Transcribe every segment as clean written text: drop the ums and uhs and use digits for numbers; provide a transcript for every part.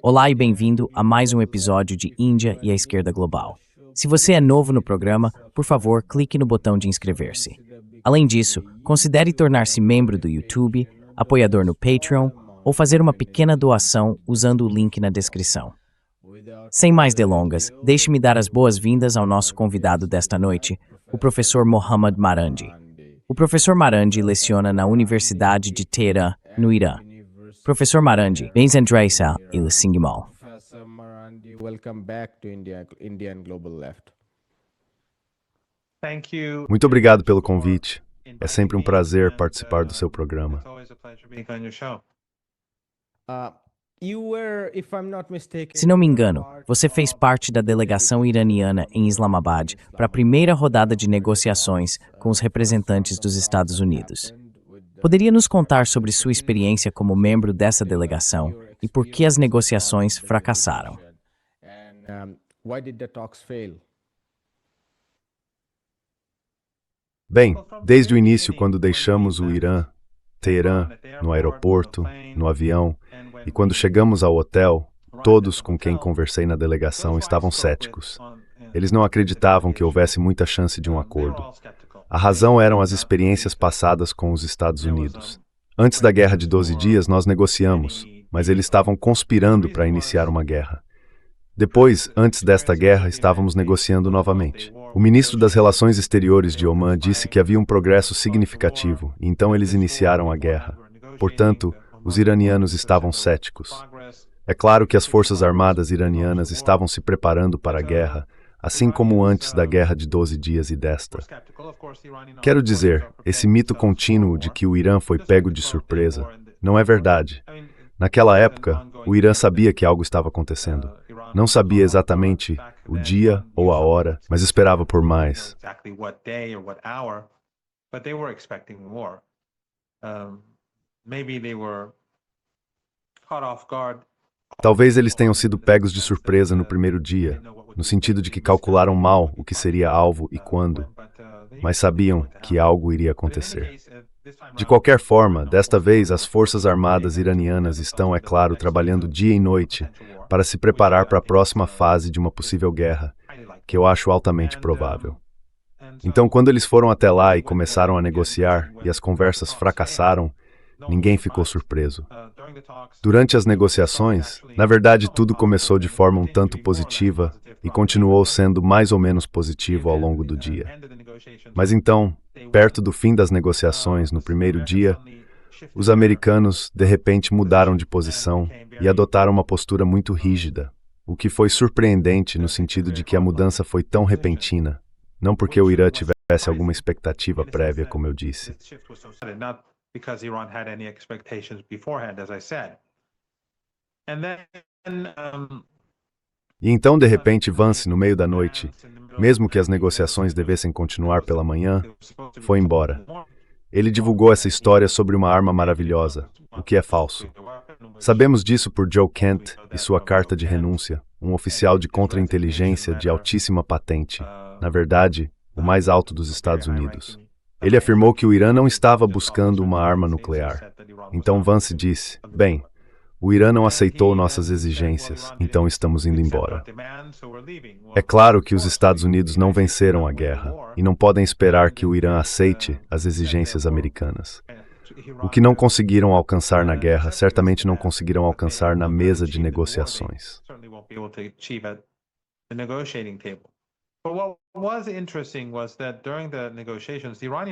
Olá e bem-vindo a mais um episódio de Índia e a Esquerda Global. Se você é novo no programa, por favor, clique no botão de inscrever-se. Além disso, considere tornar-se membro do YouTube, apoiador no Patreon ou fazer uma pequena doação usando o link na descrição. Sem mais delongas, deixe-me dar as boas-vindas ao nosso convidado desta noite, o professor Mohammad Marandi. O professor Marandi leciona na Universidade de Teherã, no Irã. Professor Marandi, bem-vindo e Singmal. Professor Marandi, welcome back to Indian Global Left. Muito obrigado pelo convite. É sempre um prazer participar do seu programa. Se não me engano, você fez parte da delegação iraniana em Islamabad para a primeira rodada de negociações com os representantes dos Estados Unidos. Poderia nos contar sobre sua experiência como membro dessa delegação e por que as negociações fracassaram? Bem, desde o início, quando deixamos o Irã, Teherã, no aeroporto, no avião, e quando chegamos ao hotel, todos com quem conversei na delegação estavam céticos. Eles não acreditavam que houvesse muita chance de um acordo. A razão eram as experiências passadas com os Estados Unidos. Antes da Guerra de 12 Dias, nós negociamos, mas eles estavam conspirando para iniciar uma guerra. Depois, antes desta guerra, estávamos negociando novamente. O ministro das Relações Exteriores de Omã disse que havia um progresso significativo, e então eles iniciaram a guerra. Portanto, os iranianos estavam céticos. É claro que as forças armadas iranianas estavam se preparando para a guerra, assim como antes da Guerra de 12 Dias e desta. Quero dizer, esse mito contínuo de que o Irã foi pego de surpresa não é verdade. Naquela época, o Irã sabia que algo estava acontecendo. Não sabia exatamente o dia ou a hora, mas esperava por mais. Talvez eles tenham sido pegos de surpresa no primeiro dia, no sentido de que calcularam mal o que seria alvo e quando, mas sabiam que algo iria acontecer. De qualquer forma, desta vez as forças armadas iranianas estão, é claro, trabalhando dia e noite para se preparar para a próxima fase de uma possível guerra, que eu acho altamente provável. Então, quando eles foram até lá e começaram a negociar e as conversas fracassaram, ninguém ficou surpreso. Durante as negociações, na verdade, tudo começou de forma um tanto positiva e continuou sendo mais ou menos positivo ao longo do dia. Mas então, perto do fim das negociações, no primeiro dia, os americanos, de repente, mudaram de posição e adotaram uma postura muito rígida, o que foi surpreendente no sentido de que a mudança foi tão repentina, não porque o Irã tivesse alguma expectativa prévia, como eu disse. Because Iran had any expectations beforehand, as I said. And then, E então, de repente, Vance, no meio da noite, mesmo que as negociações devessem continuar pela manhã, foi embora. Ele divulgou essa história sobre uma arma maravilhosa, o que é falso. Sabemos disso por Joe Kent e sua carta de renúncia, um oficial de contra-inteligência de altíssima patente, na verdade, o mais alto dos Estados Unidos. Ele afirmou que o Irã não estava buscando uma arma nuclear. Então Vance disse, bem, o Irã não aceitou nossas exigências, então estamos indo embora. É claro que os Estados Unidos não venceram a guerra e não podem esperar que o Irã aceite as exigências americanas. O que não conseguiram alcançar na guerra, certamente não conseguirão alcançar na mesa de negociações.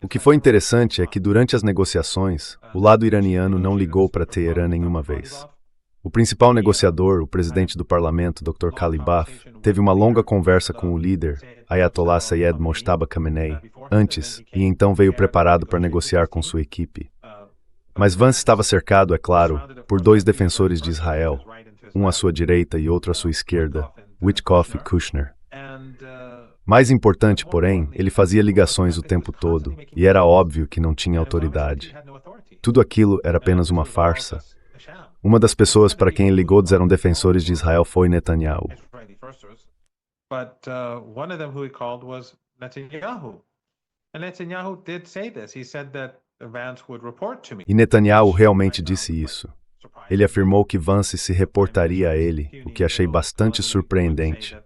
O que foi interessante é que durante as negociações, o lado iraniano não ligou para Teherã nenhuma vez. O principal negociador, o presidente do parlamento, Dr. Kalibaf, teve uma longa conversa com o líder, Ayatollah Sayed Mojtaba Khamenei, antes, e então veio preparado para negociar com sua equipe. Mas Vance estava cercado, é claro, por dois defensores de Israel, um à sua direita e outro à sua esquerda, Witkoff e Kushner. Mais importante, porém, ele fazia ligações o tempo todo, e era óbvio que não tinha autoridade. Tudo aquilo era apenas uma farsa. Uma das pessoas para quem ele ligou eram defensores de Israel foi Netanyahu. E Netanyahu realmente disse isso. Ele afirmou que Vance se reportaria a ele, o que achei bastante surpreendente,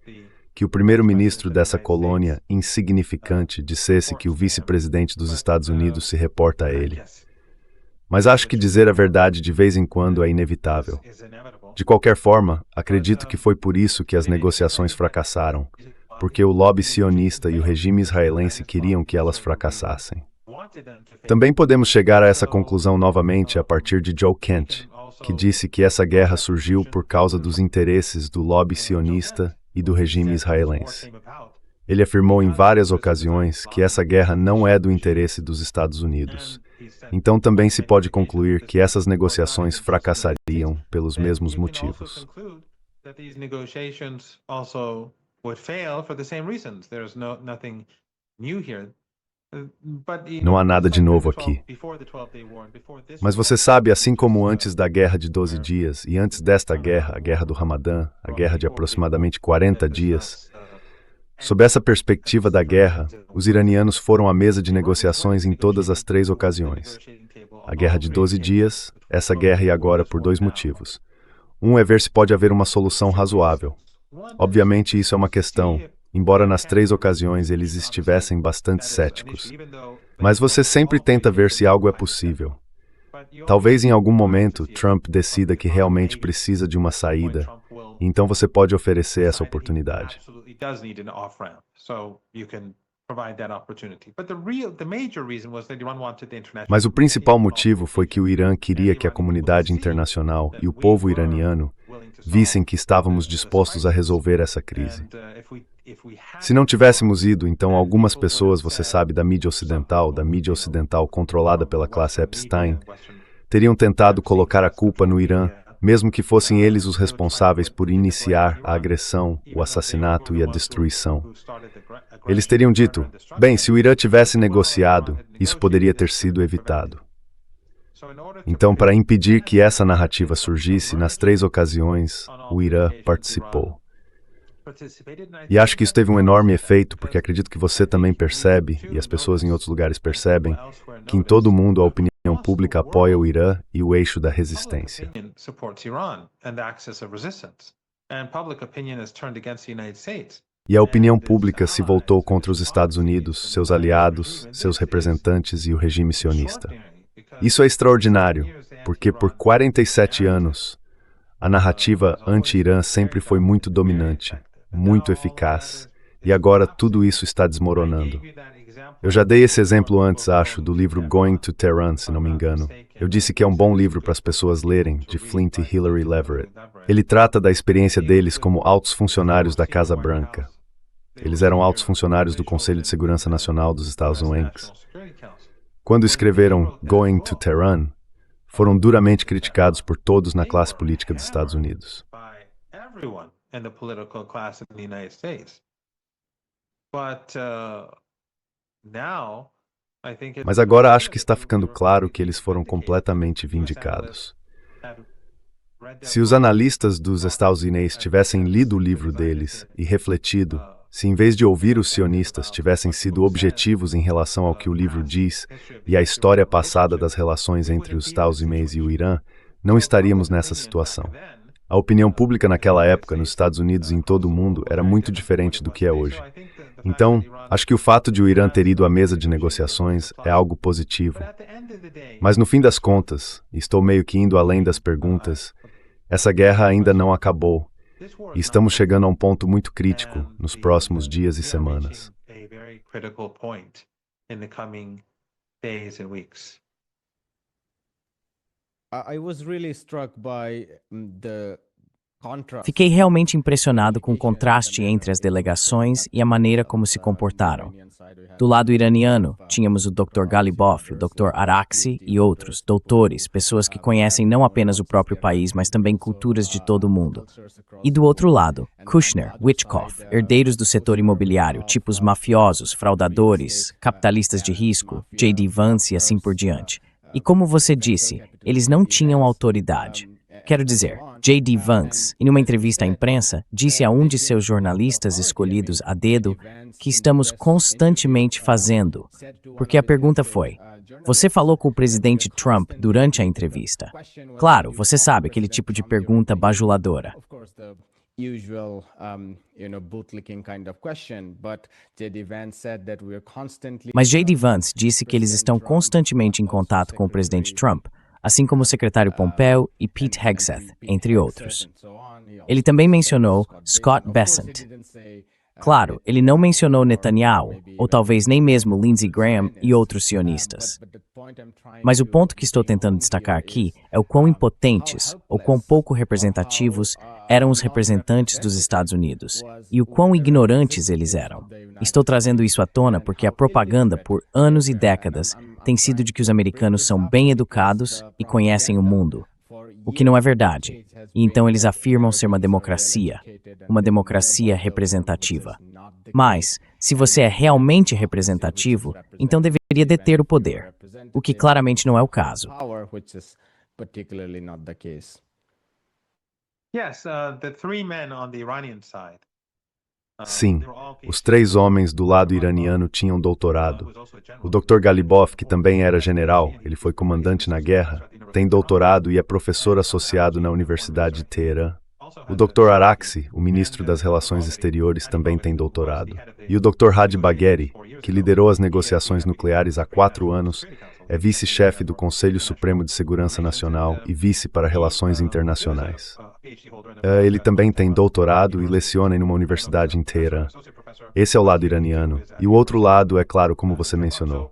que o primeiro-ministro dessa colônia insignificante dissesse que o vice-presidente dos Estados Unidos se reporta a ele. Mas acho que dizer a verdade de vez em quando é inevitável. De qualquer forma, acredito que foi por isso que as negociações fracassaram, porque o lobby sionista e o regime israelense queriam que elas fracassassem. Também podemos chegar a essa conclusão novamente a partir de Joe Kent, que disse que essa guerra surgiu por causa dos interesses do lobby sionista e do regime israelense. Ele afirmou em várias ocasiões que essa guerra não é do interesse dos Estados Unidos. Então também se pode concluir que essas negociações fracassariam pelos mesmos motivos. Não há nada de novo aqui. Mas você sabe, assim como antes da Guerra de 12 dias e antes desta guerra, a Guerra do Ramadã, a guerra de aproximadamente 40 dias, sob essa perspectiva da guerra, os iranianos foram à mesa de negociações em todas as 3 ocasiões. A Guerra de 12 dias, essa guerra e agora por 2 motivos. Um é ver se pode haver uma solução razoável. Obviamente isso é uma questão, embora nas 3 ocasiões eles estivessem bastante céticos. Mas você sempre tenta ver se algo é possível. Talvez em algum momento Trump decida que realmente precisa de uma saída, e então você pode oferecer essa oportunidade. Mas o principal motivo foi que o Irã queria que a comunidade internacional e o povo iraniano vissem que estávamos dispostos a resolver essa crise. Se não tivéssemos ido, então algumas pessoas, você sabe, da mídia ocidental controlada pela classe Epstein, teriam tentado colocar a culpa no Irã, mesmo que fossem eles os responsáveis por iniciar a agressão, o assassinato e a destruição. Eles teriam dito, bem, se o Irã tivesse negociado, isso poderia ter sido evitado. Então, para impedir que essa narrativa surgisse, nas 3 ocasiões, o Irã participou. E acho que isso teve um enorme efeito, porque acredito que você também percebe, e as pessoas em outros lugares percebem, que em todo o mundo a opinião pública apoia o Irã e o eixo da resistência. E a opinião pública se voltou contra os Estados Unidos, seus aliados, seus representantes e o regime sionista. Isso é extraordinário, porque por 47 anos, a narrativa anti-Irã sempre foi muito dominante, muito eficaz, e agora tudo isso está desmoronando. Eu já dei esse exemplo antes, acho, do livro Going to Tehran, se não me engano. Eu disse que é um bom livro para as pessoas lerem, de Flint e Hillary Leverett. Ele trata da experiência deles como altos funcionários da Casa Branca. Eles eram altos funcionários do Conselho de Segurança Nacional dos Estados Unidos. Quando escreveram Going to Tehran, foram duramente criticados por todos na classe política dos Estados Unidos. Mas agora acho que está ficando claro que eles foram completamente vindicados. Se os analistas dos Estados Unidos tivessem lido o livro deles e refletido, se em vez de ouvir os sionistas tivessem sido objetivos em relação ao que o livro diz e a história passada das relações entre os Estados Unidos e o Irã, não estaríamos nessa situação. A opinião pública naquela época nos Estados Unidos e em todo o mundo era muito diferente do que é hoje. Então, acho que o fato de o Irã ter ido à mesa de negociações é algo positivo. Mas no fim das contas, e estou meio que indo além das perguntas, essa guerra ainda não acabou. E estamos chegando a um ponto muito crítico nos próximos dias e semanas. I was really struck by the Fiquei realmente impressionado com o contraste entre as delegações e a maneira como se comportaram. Do lado iraniano, tínhamos o Dr. Ghalibaf, o Dr. Araghchi e outros, doutores, pessoas que conhecem não apenas o próprio país, mas também culturas de todo o mundo. E do outro lado, Kushner, Witkoff, herdeiros do setor imobiliário, tipos mafiosos, fraudadores, capitalistas de risco, J.D. Vance e assim por diante. E como você disse, eles não tinham autoridade. Quero dizer, J.D. Vance, em uma entrevista à imprensa, disse a um de seus jornalistas escolhidos a dedo que estamos constantemente fazendo. Porque a pergunta foi, Você falou com o presidente Trump durante a entrevista. Claro, você sabe aquele tipo de pergunta bajuladora. Usual, bootlicking kind of question, but J.D. Vance said that we are constantly. Mas J.D. Vance disse que eles estão constantemente em contato com o presidente Trump, assim como o secretário Pompeo e Pete Hegseth, entre outros. Ele também mencionou Scott Bessent. Claro, ele não mencionou Netanyahu, ou talvez nem mesmo Lindsey Graham e outros sionistas. Mas o ponto que estou tentando destacar aqui é o quão impotentes, ou quão pouco representativos eram os representantes dos Estados Unidos, e o quão ignorantes eles eram. Estou trazendo isso à tona porque a propaganda por anos e décadas tem sido de que os americanos são bem educados e conhecem o mundo, o que não é verdade. E então eles afirmam ser uma democracia representativa. Mas, se você é realmente representativo, então deveria deter o poder, o que claramente não é o caso. Sim, os 3 homens do lado iraniano tinham doutorado. O Dr. Galibov, que também era general, ele foi comandante na guerra, tem doutorado e é professor associado na Universidade de Teherã. O Dr. Araghchi, o ministro das Relações Exteriores, também tem doutorado. E o Dr. Hadi Bagheri, que liderou as negociações nucleares há 4 anos, é vice-chefe do Conselho Supremo de Segurança Nacional e vice para Relações Internacionais. Ele também tem doutorado e leciona em uma universidade em Teherã. Esse é o lado iraniano. E o outro lado, é claro, como você mencionou.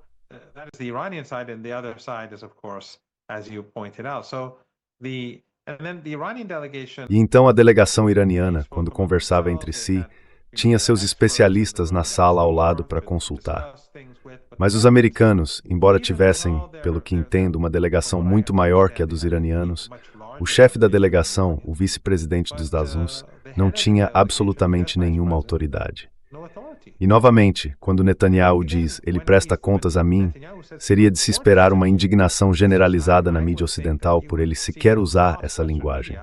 E então a delegação iraniana, quando conversava entre si, tinha seus especialistas na sala ao lado para consultar. Mas os americanos, embora tivessem, pelo que entendo, uma delegação muito maior que a dos iranianos, o chefe da delegação, o vice-presidente dos Estados Unidos, não tinha absolutamente nenhuma autoridade. E novamente, quando Netanyahu diz "ele presta contas a mim", seria de se esperar uma indignação generalizada na mídia ocidental por ele sequer usar essa linguagem.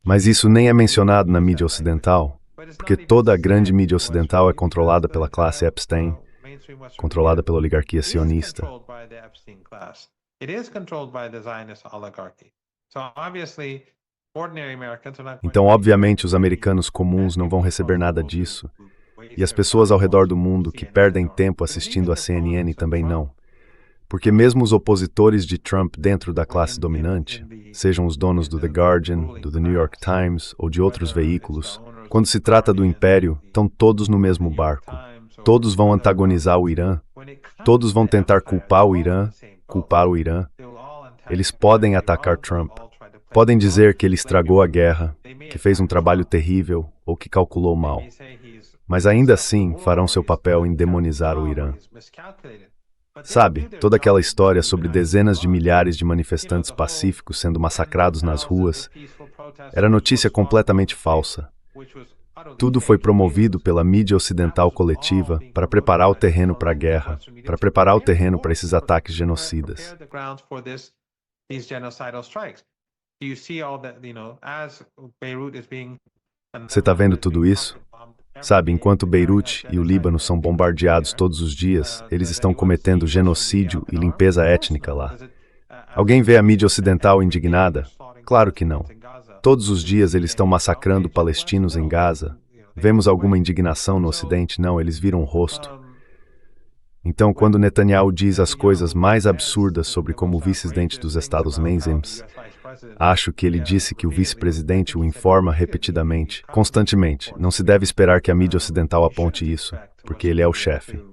Mas isso nem é mencionado na mídia ocidental, porque toda a grande mídia ocidental é controlada pela classe Epstein, controlada pela oligarquia sionista. Então, obviamente, os americanos comuns não vão receber nada disso, e as pessoas ao redor do mundo que perdem tempo assistindo a CNN também não. Porque mesmo os opositores de Trump dentro da classe dominante, sejam os donos do The Guardian, do The New York Times ou de outros veículos, quando se trata do império, estão todos no mesmo barco. Todos vão antagonizar o Irã, todos vão tentar culpar o Irã. Eles podem atacar Trump, podem dizer que ele estragou a guerra, que fez um trabalho terrível ou que calculou mal. Mas ainda assim farão seu papel em demonizar o Irã. Sabe, toda aquela história sobre dezenas de milhares de manifestantes pacíficos sendo massacrados nas ruas era notícia completamente falsa. Tudo foi promovido pela mídia ocidental coletiva para preparar o terreno para a guerra, para preparar o terreno para esses ataques genocidas. Você está vendo tudo isso? Sabe, enquanto Beirute e o Líbano são bombardeados todos os dias, eles estão cometendo genocídio e limpeza étnica lá. Alguém vê a mídia ocidental indignada? Claro que não. Todos os dias eles estão massacrando palestinos em Gaza. Vemos alguma indignação no Ocidente? Não, eles viram o rosto. Então, quando Netanyahu diz as coisas mais absurdas sobre como o vice-presidente dos Estados Unidos, acho que ele disse que o vice-presidente o informa repetidamente, constantemente. Não se deve esperar que a mídia ocidental aponte isso, porque ele é o chefe.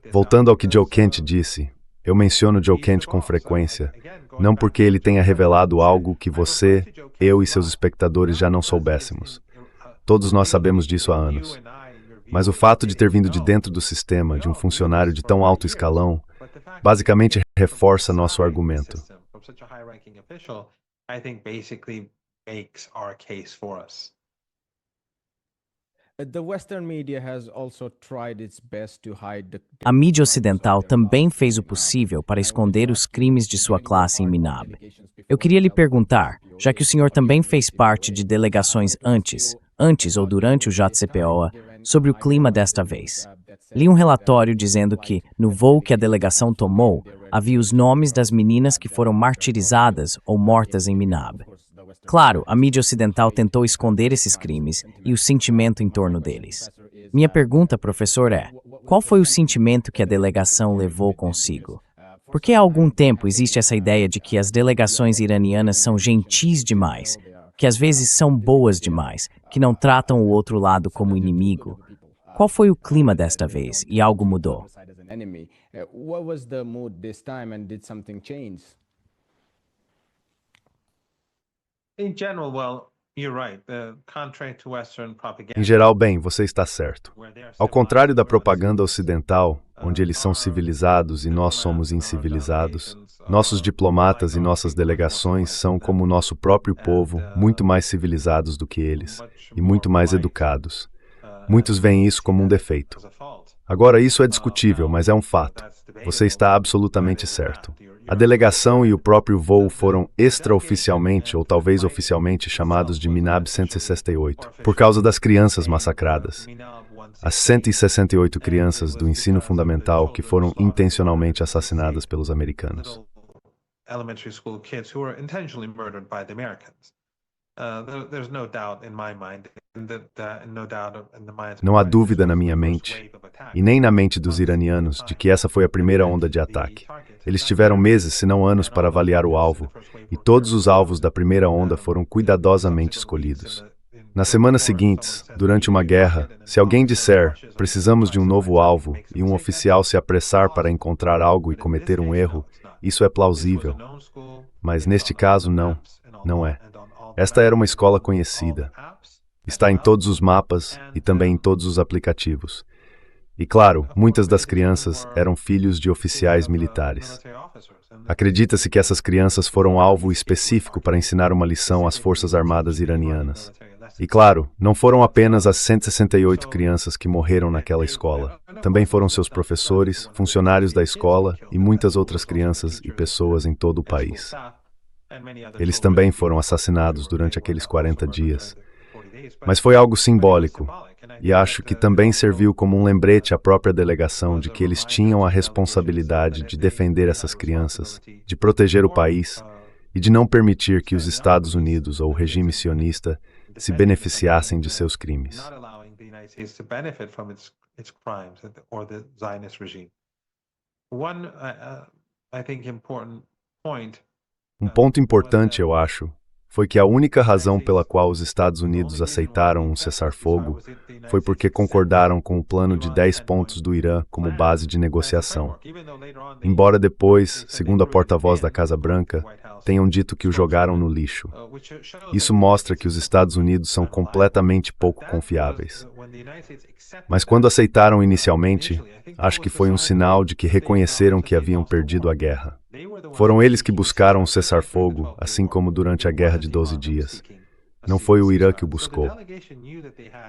Voltando ao que Joe Kent disse, eu menciono Joe Kent com frequência, não porque ele tenha revelado algo que você, eu e seus espectadores já não soubéssemos. Todos nós sabemos disso há anos. Mas o fato de ter vindo de dentro do sistema, de um funcionário de tão alto escalão, basicamente reforça nosso argumento. A mídia ocidental também fez o possível para esconder os crimes de sua classe em Minab. Eu queria lhe perguntar, já que o senhor também fez parte de delegações antes ou durante o JCPOA, sobre o clima desta vez. Li um relatório dizendo que, no voo que a delegação tomou, havia os nomes das meninas que foram martirizadas ou mortas em Minab. Claro, a mídia ocidental tentou esconder esses crimes e o sentimento em torno deles. Minha pergunta, professor, é: qual foi o sentimento que a delegação levou consigo? Porque há algum tempo existe essa ideia de que as delegações iranianas são gentis demais, que às vezes são boas demais, que não tratam o outro lado como inimigo. Qual foi o clima desta vez e algo mudou? What was the mood this time and did something change? In general, well, you're right. Contrary to Western propaganda, Em geral, bem, você está certo. where they are Ao contrário da civilized, propaganda ocidental, onde eles são civilizados e nós somos incivilizados, nossos diplomatas e nossas delegações são, como o nosso próprio povo, muito mais civilizados do que eles e muito mais educados. Muitos veem isso como um defeito. Agora, isso é discutível, mas é um fato. Você está absolutamente certo. A delegação e o próprio voo foram extraoficialmente ou talvez oficialmente chamados de Minab 168, por causa das crianças massacradas. As 168 crianças do ensino fundamental que foram intencionalmente assassinadas pelos americanos. Elementary school kids who were intentionally murdered by the Americans. There's no doubt in my mind, no doubt in the minds of Não há the dúvida na minha first mente, wave of attacks. e nem na mente dos iranianos, de que essa foi a primeira onda de ataque. Eles tiveram meses, se não anos, para avaliar o alvo, e todos os alvos da primeira onda foram cuidadosamente escolhidos. Nas semanas seguintes, durante uma guerra, se alguém disser, precisamos de um novo alvo, e um oficial se apressar para encontrar algo e cometer um erro, isso é plausível. Mas neste caso, não. Não é. Esta era uma escola conhecida. Está em todos os mapas e também em todos os aplicativos. E claro, muitas das crianças eram filhos de oficiais militares. Acredita-se que essas crianças foram alvo específico para ensinar uma lição às Forças Armadas iranianas. E claro, não foram apenas as 168 crianças que morreram naquela escola. Também foram seus professores, funcionários da escola e muitas outras crianças e pessoas em todo o país. Eles também foram assassinados durante aqueles 40 dias. Mas foi algo simbólico, e acho que também serviu como um lembrete à própria delegação de que eles tinham a responsabilidade de defender essas crianças, de proteger o país e de não permitir que os Estados Unidos ou o regime sionista se beneficiassem de seus crimes. Not allowing the United States to benefit from its crimes or the Zionist regime. One, I think, important point. Um ponto importante, eu acho, foi que a única razão pela qual os Estados Unidos aceitaram um cessar-fogo foi porque concordaram com o plano de 10 pontos do Irã como base de negociação. Embora depois, segundo a porta-voz da Casa Branca, tenham dito que o jogaram no lixo. Isso mostra que os Estados Unidos são completamente pouco confiáveis. Mas quando aceitaram inicialmente, acho que foi um sinal de que reconheceram que haviam perdido a guerra. Foram eles que buscaram o cessar-fogo, assim como durante a Guerra de 12 Dias. Não foi o Irã que o buscou.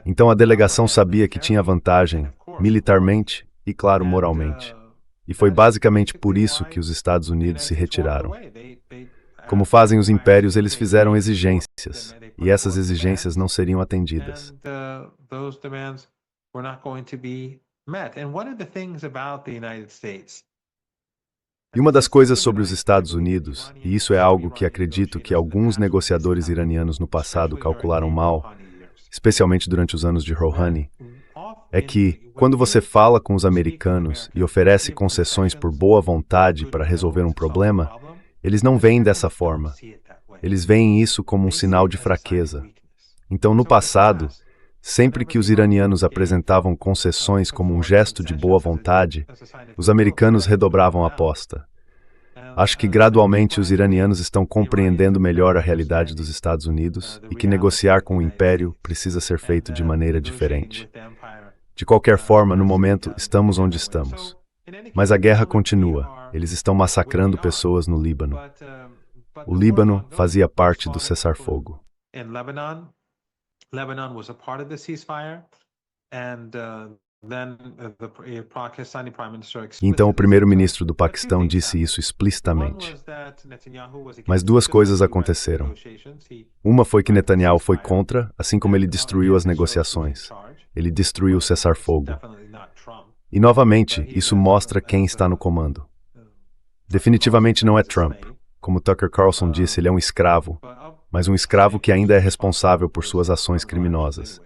Então a delegação sabia que tinha vantagem, militarmente e, claro, moralmente. E foi basicamente por isso que os Estados Unidos se retiraram. Como fazem os impérios, eles fizeram exigências, e essas exigências não seriam atendidas. E uma das coisas sobre os Estados Unidos, e isso é algo que acredito que alguns negociadores iranianos no passado calcularam mal, especialmente durante os anos de Rouhani, é que, quando você fala com os americanos e oferece concessões por boa vontade para resolver um problema, eles não veem dessa forma. Eles veem isso como um sinal de fraqueza. Então, no passado, sempre que os iranianos apresentavam concessões como um gesto de boa vontade, os americanos redobravam a aposta. Acho que gradualmente os iranianos estão compreendendo melhor a realidade dos Estados Unidos e que negociar com o império precisa ser feito de maneira diferente. De qualquer forma, no momento, estamos onde estamos. Mas a guerra continua. Eles estão massacrando pessoas no Líbano. O Líbano fazia parte do cessar-fogo. Lebanon was a part of the ceasefire, and then the Pakistani Prime Minister Então o primeiro-ministro do Paquistão disse isso explicitamente. Mas duas coisas aconteceram. Uma foi que Netanyahu foi contra, assim como ele destruiu as negociações. Ele destruiu o cessar-fogo. E, novamente, isso mostra quem está no comando. Definitivamente não é Trump. Como Tucker Carlson disse, ele é um escravo, mas um escravo que ainda é responsável por suas ações criminosas.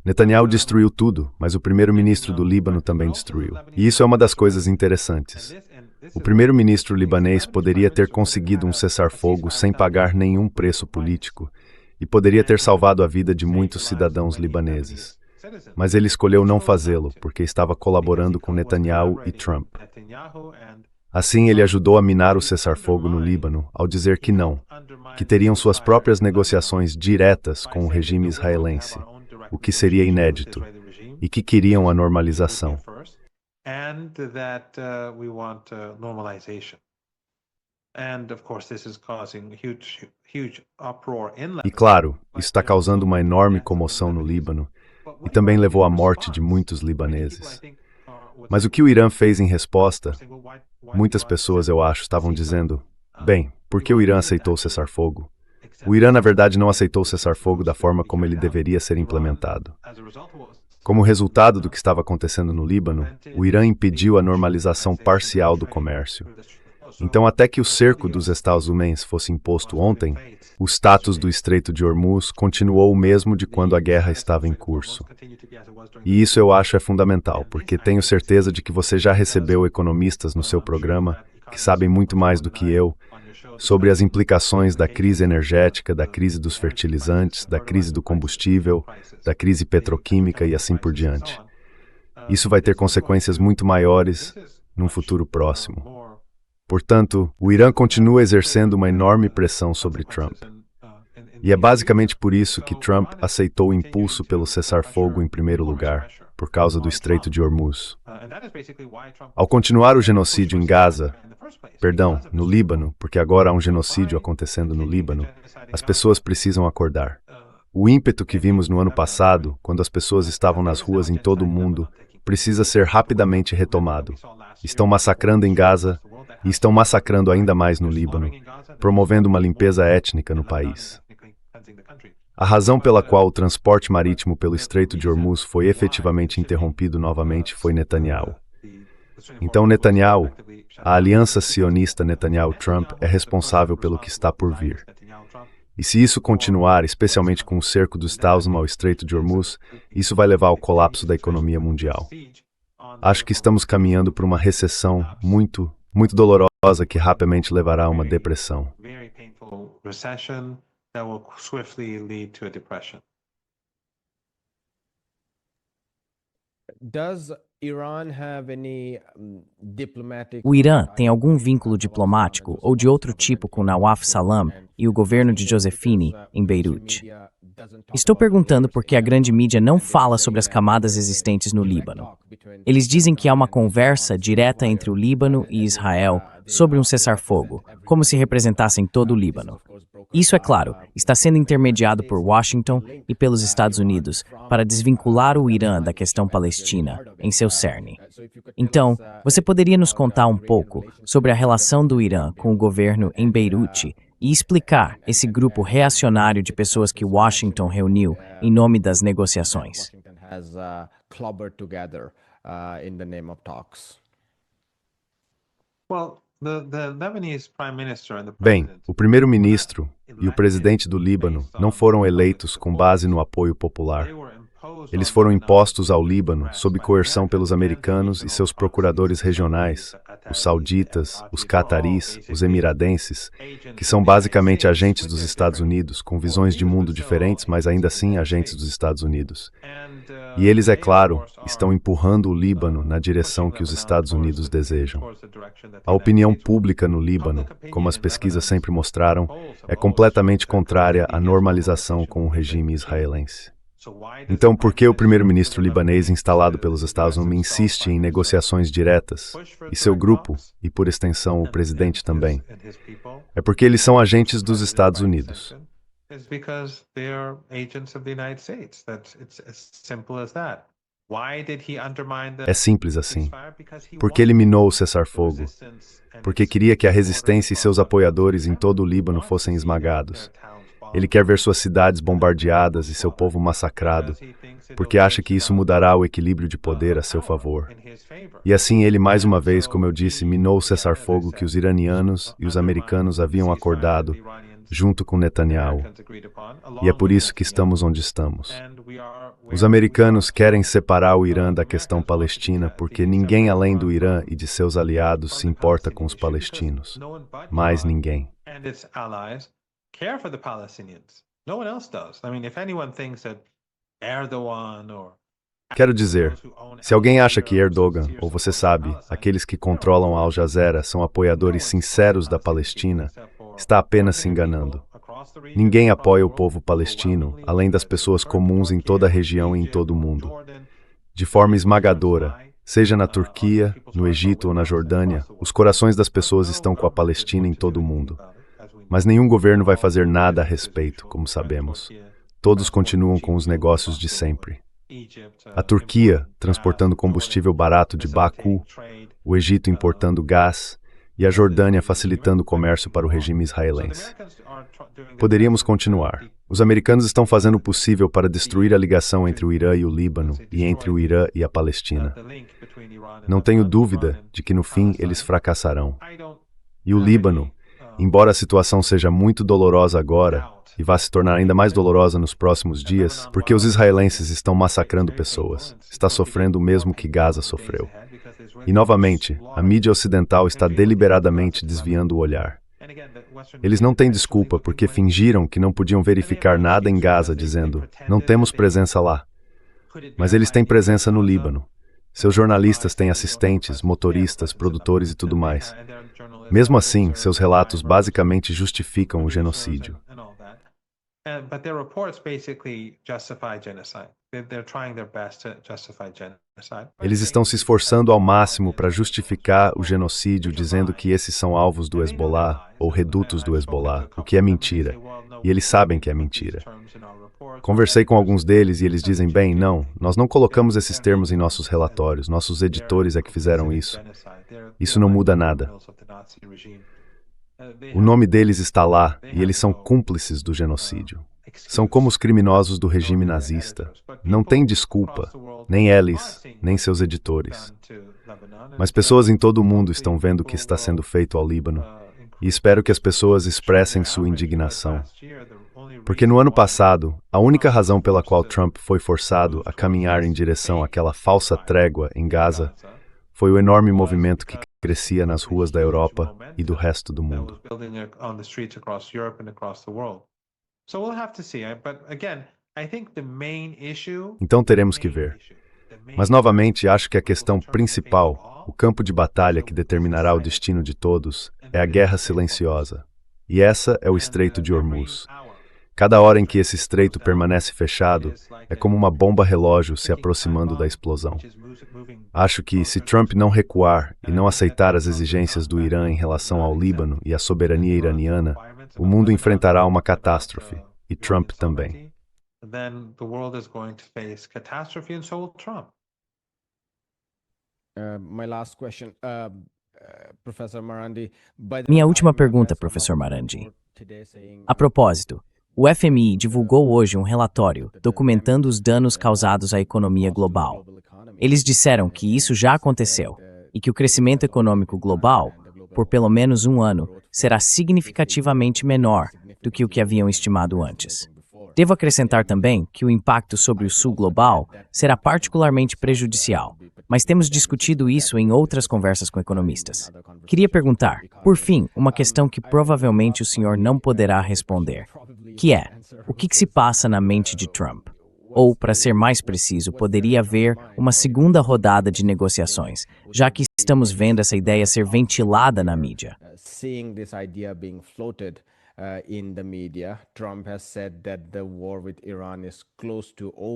Netanyahu destruiu tudo, mas o primeiro-ministro do Líbano também destruiu. E isso é uma das coisas interessantes. O primeiro-ministro libanês poderia ter conseguido um cessar-fogo sem pagar nenhum preço político e poderia ter salvado a vida de muitos cidadãos libaneses. Mas ele escolheu não fazê-lo, porque estava colaborando com Netanyahu e Trump. Assim, ele ajudou a minar o cessar-fogo no Líbano, ao dizer que não, que teriam suas próprias negociações diretas com o regime israelense, o que seria inédito, e que queriam a normalização. E claro, isso está causando uma enorme comoção no Líbano, e também levou à morte de muitos libaneses. Mas o que o Irã fez em resposta? Muitas pessoas, eu acho, estavam dizendo, bem, por que o Irã aceitou o cessar-fogo? O Irã, na verdade, não aceitou o cessar-fogo da forma como ele deveria ser implementado. Como resultado do que estava acontecendo no Líbano, o Irã impediu a normalização parcial do comércio. Então, até que o cerco dos Estados Unidos fosse imposto ontem, o status do Estreito de Hormuz continuou o mesmo de quando a guerra estava em curso. E isso eu acho é fundamental, porque tenho certeza de que você já recebeu economistas no seu programa que sabem muito mais do que eu sobre as implicações da crise energética, da crise dos fertilizantes, da crise do combustível, da crise petroquímica e assim por diante. Isso vai ter consequências muito maiores num futuro próximo. Portanto, o Irã continua exercendo uma enorme pressão sobre Trump. E é basicamente por isso que Trump aceitou o impulso pelo cessar-fogo em primeiro lugar, por causa do Estreito de Hormuz. Ao continuar o genocídio em Gaza, no Líbano, porque agora há um genocídio acontecendo no Líbano, as pessoas precisam acordar. O ímpeto que vimos no ano passado, quando as pessoas estavam nas ruas em todo o mundo, precisa ser rapidamente retomado. Estão massacrando em Gaza e estão massacrando ainda mais no Líbano, promovendo uma limpeza étnica no país. A razão pela qual o transporte marítimo pelo Estreito de Hormuz foi efetivamente interrompido novamente foi Netanyahu. Então Netanyahu, a aliança sionista Netanyahu-Trump, é responsável pelo que está por vir. E se isso continuar, especialmente com o cerco dos Estados Unidos ao Estreito de Hormuz, isso vai levar ao colapso da economia mundial. Acho que estamos caminhando para uma recessão muito dolorosa que rapidamente levará a uma depressão. O Irã tem algum vínculo diplomático ou de outro tipo com Nawaf Salam e o governo de Josephine em Beirute? Estou perguntando porque a grande mídia não fala sobre as camadas existentes no Líbano. Eles dizem que há uma conversa direta entre o Líbano e Israel sobre um cessar-fogo, como se representassem todo o Líbano. Isso, é claro, está sendo intermediado por Washington e pelos Estados Unidos para desvincular o Irã da questão palestina em seu cerne. Então, você poderia nos contar um pouco sobre a relação do Irã com o governo em Beirute e explicar esse grupo reacionário de pessoas que Washington reuniu em nome das negociações? Bem, o primeiro-ministro e o presidente do Líbano não foram eleitos com base no apoio popular. Eles foram impostos ao Líbano sob coerção pelos americanos e seus procuradores regionais, os sauditas, os cataris, os emiradenses, que são basicamente agentes dos Estados Unidos, com visões de mundo diferentes, mas ainda assim agentes dos Estados Unidos. E eles, é claro, estão empurrando o Líbano na direção que os Estados Unidos desejam. A opinião pública no Líbano, como as pesquisas sempre mostraram, é completamente contrária à normalização com o regime israelense. Então, por que o primeiro-ministro libanês instalado pelos Estados Unidos insiste em negociações diretas, e seu grupo, e por extensão o presidente também? É porque eles são agentes dos Estados Unidos. É simples assim. Porque ele minou o cessar-fogo. Porque queria que a resistência e seus apoiadores em todo o Líbano fossem esmagados. Ele quer ver suas cidades bombardeadas e seu povo massacrado, porque acha que isso mudará o equilíbrio de poder a seu favor. E assim ele, mais uma vez, como eu disse, minou o cessar-fogo que os iranianos e os americanos haviam acordado, junto com Netanyahu. E é por isso que estamos onde estamos. Os americanos querem separar o Irã da questão palestina porque ninguém além do Irã e de seus aliados se importa com os palestinos. Mais ninguém. Quero dizer, se alguém acha que Erdogan, ou você sabe, aqueles que controlam a Al Jazeera são apoiadores sinceros da Palestina, está apenas se enganando. Ninguém apoia o povo palestino, além das pessoas comuns em toda a região e em todo o mundo. De forma esmagadora, seja na Turquia, no Egito ou na Jordânia, os corações das pessoas estão com a Palestina em todo o mundo. Mas nenhum governo vai fazer nada a respeito, como sabemos. Todos continuam com os negócios de sempre. A Turquia, transportando combustível barato de Baku, o Egito importando gás, e a Jordânia facilitando o comércio para o regime israelense. Poderíamos continuar. Os americanos estão fazendo o possível para destruir a ligação entre o Irã e o Líbano e entre o Irã e a Palestina. Não tenho dúvida de que no fim eles fracassarão. E o Líbano, embora a situação seja muito dolorosa agora, e vá se tornar ainda mais dolorosa nos próximos dias, porque os israelenses estão massacrando pessoas, está sofrendo o mesmo que Gaza sofreu. E, novamente, a mídia ocidental está deliberadamente desviando o olhar. Eles não têm desculpa porque fingiram que não podiam verificar nada em Gaza, dizendo, não temos presença lá. Mas eles têm presença no Líbano. Seus jornalistas têm assistentes, motoristas, produtores e tudo mais. Mesmo assim, seus relatos basicamente justificam o genocídio. But their reports basically justify genocide. They're trying their best to justify genocide. Eles estão se esforçando ao máximo para justificar o genocídio, dizendo que esses são alvos do Hezbollah ou redutos do Hezbollah, o que é mentira. E eles sabem que é mentira. Conversei com alguns deles e eles dizem, bem, não, nós não colocamos esses termos em nossos relatórios, nossos editores é que fizeram isso. Isso não muda nada. O nome deles está lá e eles são cúmplices do genocídio. São como os criminosos do regime nazista. Não tem desculpa, nem eles, nem seus editores. Mas pessoas em todo o mundo estão vendo o que está sendo feito ao Líbano e espero que as pessoas expressem sua indignação. Porque no ano passado, a única razão pela qual Trump foi forçado a caminhar em direção àquela falsa trégua em Gaza foi o enorme movimento que crescia nas ruas da Europa e do resto do mundo. Então teremos que ver. Mas novamente acho que a questão principal, o campo de batalha que determinará o destino de todos, é a guerra silenciosa. E essa é o Estreito de Hormuz. Cada hora em que esse estreito permanece fechado, é como uma bomba-relógio se aproximando da explosão. Acho que, se Trump não recuar e não aceitar as exigências do Irã em relação ao Líbano e à soberania iraniana, o mundo enfrentará uma catástrofe, e Trump também. Minha última pergunta, professor Marandi. A propósito, o FMI divulgou hoje um relatório documentando os danos causados à economia global. Eles disseram que isso já aconteceu e que o crescimento econômico global, por pelo menos um ano, será significativamente menor do que o que haviam estimado antes. Devo acrescentar também que o impacto sobre o sul global será particularmente prejudicial, mas temos discutido isso em outras conversas com economistas. Queria perguntar, por fim, uma questão que provavelmente o senhor não poderá responder, que é, o que se passa na mente de Trump? Ou, para ser mais preciso, poderia haver uma segunda rodada de negociações, já que estamos vendo essa ideia ser ventilada na mídia.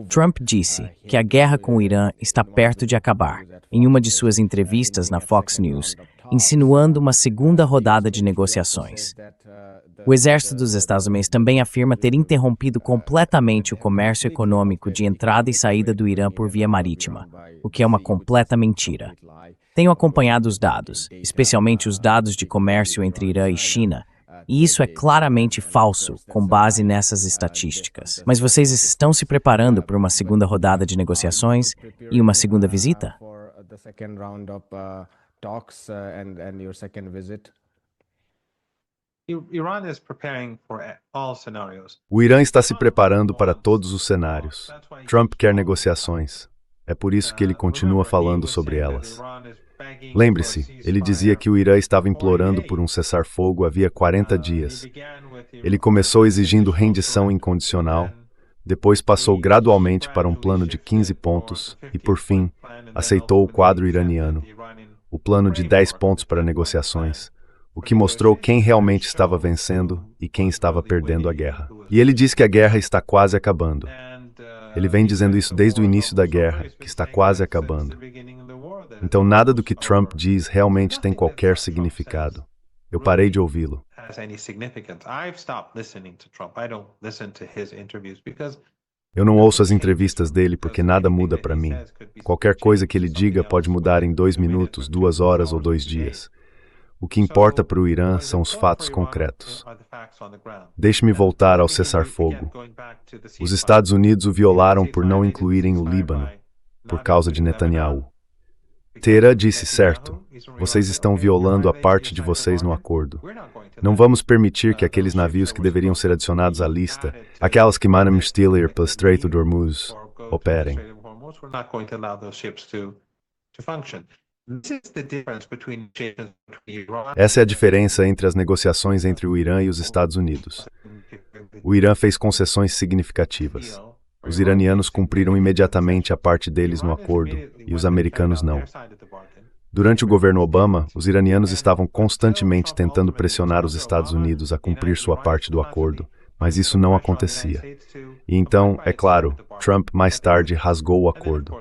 Trump disse que a guerra com o Irã está perto de acabar, em uma de suas entrevistas na Fox News, insinuando uma segunda rodada de negociações. O exército dos Estados Unidos também afirma ter interrompido completamente o comércio econômico de entrada e saída do Irã por via marítima, o que é uma completa mentira. Tenho acompanhado os dados, especialmente os dados de comércio entre Irã e China, E isso é claramente falso, com base nessas estatísticas. Mas vocês estão se preparando para uma segunda rodada de negociações e uma segunda visita? O Irã está se preparando para todos os cenários. Trump quer negociações. É por isso que ele continua falando sobre elas. Lembre-se, ele dizia que o Irã estava implorando por um cessar-fogo havia 40 dias. Ele começou exigindo rendição incondicional, depois passou gradualmente para um plano de 15 pontos e, por fim, aceitou o quadro iraniano, o plano de 10 pontos para negociações, o que mostrou quem realmente estava vencendo e quem estava perdendo a guerra. E ele diz que a guerra está quase acabando. Ele vem dizendo isso desde o início da guerra, que está quase acabando. Então nada do que Trump diz realmente tem qualquer significado. Eu parei de ouvi-lo. Eu não ouço as entrevistas dele porque nada muda para mim. Qualquer coisa que ele diga pode mudar em 2 minutos, 2 horas ou 2 dias. O que importa para o Irã são os fatos concretos. Deixe-me voltar ao cessar-fogo. Os Estados Unidos o violaram por não incluírem o Líbano, por causa de Netanyahu. Teherã disse, certo, vocês estão violando a parte de vocês no acordo. Não vamos permitir que aqueles navios que deveriam ser adicionados à lista, aquelas que mandam Stiller pelo Estreito de Hormuz, operem. Essa é a diferença entre as negociações entre o Irã e os Estados Unidos. O Irã fez concessões significativas. Os iranianos cumpriram imediatamente a parte deles no acordo, e os americanos não. Durante o governo Obama, os iranianos estavam constantemente tentando pressionar os Estados Unidos a cumprir sua parte do acordo, mas isso não acontecia. E então, é claro, Trump mais tarde rasgou o acordo.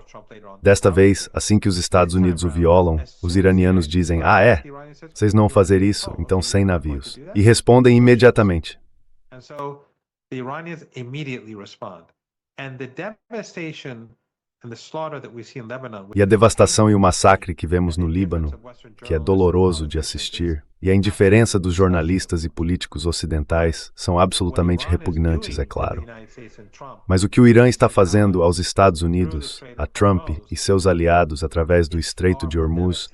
Desta vez, assim que os Estados Unidos o violam, os iranianos dizem, vocês não vão fazer isso, então sem navios. E respondem imediatamente. E a devastação e o massacre que vemos no Líbano, que é doloroso de assistir, e a indiferença dos jornalistas e políticos ocidentais são absolutamente repugnantes, é claro. Mas o que o Irã está fazendo aos Estados Unidos, a Trump e seus aliados através do Estreito de Hormuz,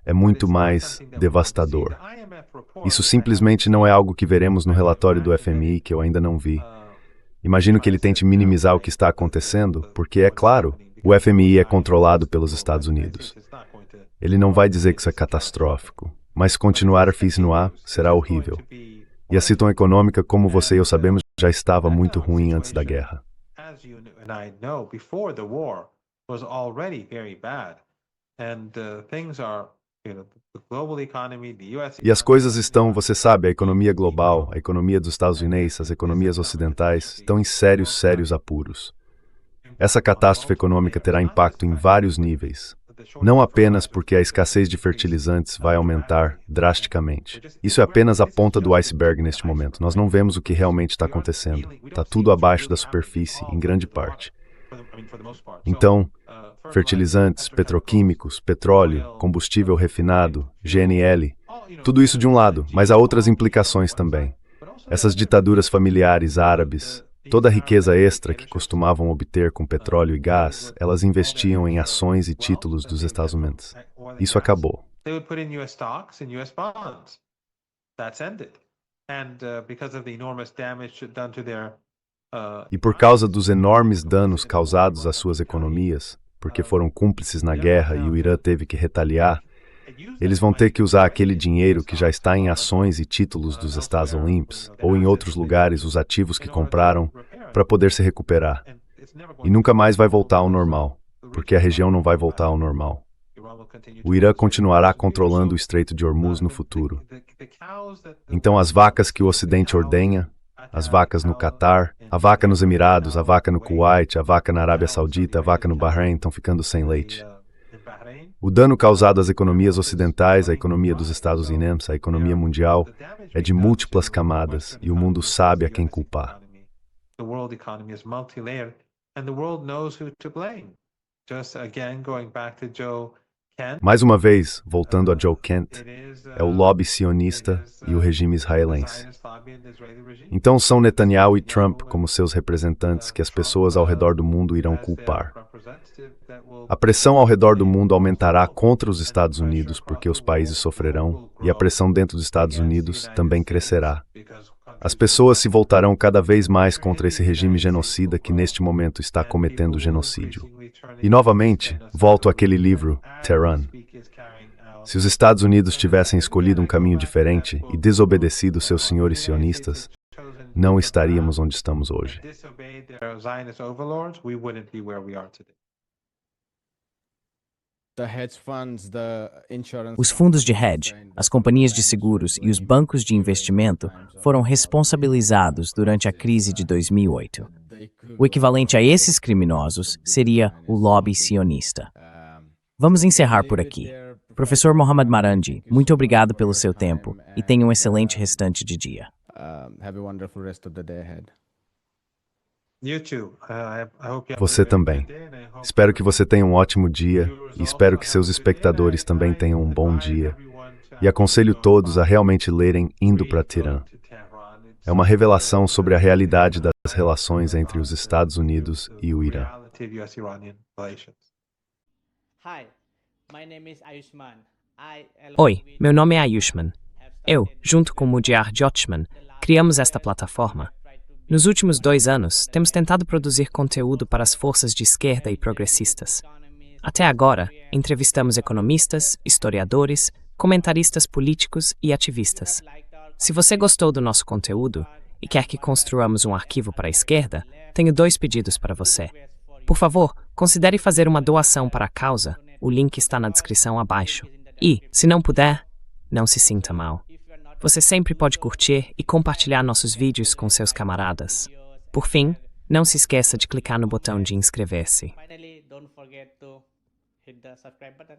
é muito mais devastador. Isso simplesmente não é algo que veremos no relatório do FMI, que eu ainda não vi. Imagino que ele tente minimizar o que está acontecendo, porque, é claro, o FMI é controlado pelos Estados Unidos. Ele não vai dizer que isso é catastrófico, mas se continuar a continuar, será horrível. E a situação econômica, como você e eu sabemos, já estava muito ruim antes da guerra. E as coisas estão, você sabe, a economia global, a economia dos Estados Unidos, as economias ocidentais, estão em sérios apuros. Essa catástrofe econômica terá impacto em vários níveis. Não apenas porque a escassez de fertilizantes vai aumentar drasticamente. Isso é apenas a ponta do iceberg neste momento. Nós não vemos o que realmente está acontecendo. Está tudo abaixo da superfície, em grande parte. Então, fertilizantes, petroquímicos, petróleo, combustível refinado, GNL, tudo isso de um lado, mas há outras implicações também. Essas ditaduras familiares árabes, toda a riqueza extra que costumavam obter com petróleo e gás, elas investiam em ações e títulos dos Estados Unidos. Isso acabou. E por causa dos enormes danos causados às suas economias, porque foram cúmplices na guerra e o Irã teve que retaliar, eles vão ter que usar aquele dinheiro que já está em ações e títulos dos Estados Unidos, ou em outros lugares os ativos que compraram, para poder se recuperar. E nunca mais vai voltar ao normal, porque a região não vai voltar ao normal. O Irã continuará controlando o Estreito de Hormuz no futuro. Então as vacas que o Ocidente ordenha, as vacas no Catar, a vaca nos Emirados, a vaca no Kuwait, a vaca na Arábia Saudita, a vaca no Bahrein estão ficando sem leite. O dano causado às economias ocidentais, à economia dos Estados Unidos, à economia mundial, é de múltiplas camadas e o mundo sabe a quem culpar. Mais uma vez, voltando a Joe Kent, é o lobby sionista e o regime israelense. Então são Netanyahu e Trump como seus representantes que as pessoas ao redor do mundo irão culpar. A pressão ao redor do mundo aumentará contra os Estados Unidos porque os países sofrerão, e a pressão dentro dos Estados Unidos também crescerá. As pessoas se voltarão cada vez mais contra esse regime genocida que neste momento está cometendo genocídio. E novamente, volto àquele livro, Tehran. Se os Estados Unidos tivessem escolhido um caminho diferente e desobedecido seus senhores sionistas, não estaríamos onde estamos hoje. Os fundos de hedge, as companhias de seguros e os bancos de investimento foram responsabilizados durante a crise de 2008. O equivalente a esses criminosos seria o lobby sionista. Vamos encerrar por aqui. Professor Mohammad Marandi, muito obrigado pelo seu tempo e tenha um excelente restante de dia. Have a wonderful rest of the day ahead. Você também. Espero que você tenha um ótimo dia e espero que seus espectadores também tenham um bom dia. E aconselho todos a realmente lerem Indo para Teherã. É uma revelação sobre a realidade das relações entre os Estados Unidos e o Irã. Oi, meu nome é Ayushman. Eu, junto com Mudyar Jyothishman, criamos esta plataforma. Nos últimos 2 anos, temos tentado produzir conteúdo para as forças de esquerda e progressistas. Até agora, entrevistamos economistas, historiadores, comentaristas políticos e ativistas. Se você gostou do nosso conteúdo e quer que construamos um arquivo para a esquerda, tenho 2 pedidos para você. Por favor, considere fazer uma doação para a causa. O link está na descrição abaixo. E, se não puder, não se sinta mal. Você sempre pode curtir e compartilhar nossos vídeos com seus camaradas. Por fim, não se esqueça de clicar no botão de inscrever-se. Finally, don't forget to hit the subscribe button.